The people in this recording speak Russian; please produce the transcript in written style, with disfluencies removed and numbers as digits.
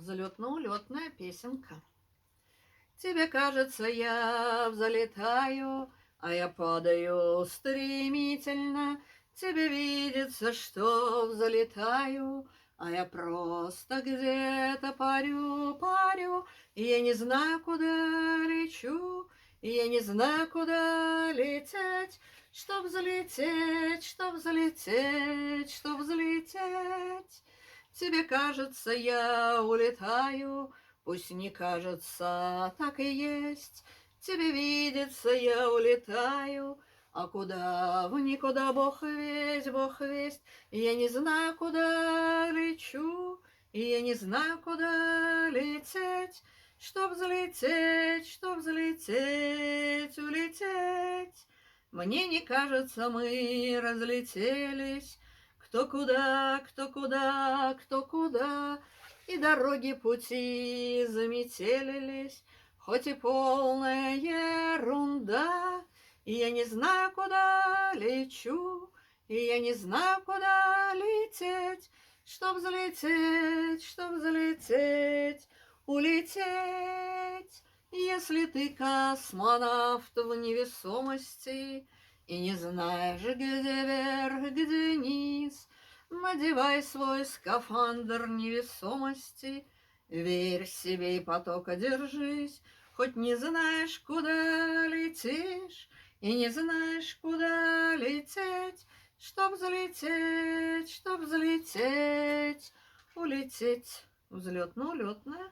Взлетно-улетная песенка. Тебе кажется, я взлетаю, а я падаю стремительно. Тебе видится, что взлетаю, а я просто где-то парю. И я не знаю, куда лечу, и я не знаю, куда лететь. Чтоб взлететь, чтоб взлететь, чтоб взлететь. Тебе кажется, я улетаю, пусть не кажется, так и есть. Тебе видится, я улетаю, а куда, в никуда, Бог весть, Бог весть. Я не знаю, куда лечу, и я не знаю, куда лететь. Чтоб взлететь, чтоб взлететь, улететь. Мне не кажется, мы разлетелись. Кто куда, кто куда, кто куда, и дороги пути заметелились, хоть и полная ерунда. И я не знаю, куда лечу, и я не знаю, куда лететь, чтоб взлететь, улететь. Если ты космонавт в невесомости и не знаешь, где вверх, где низ, надевай свой скафандр невесомости, верь себе и потока держись, хоть не знаешь, куда летишь, и не знаешь, куда лететь, чтоб взлететь, улететь. Взлетно-улетная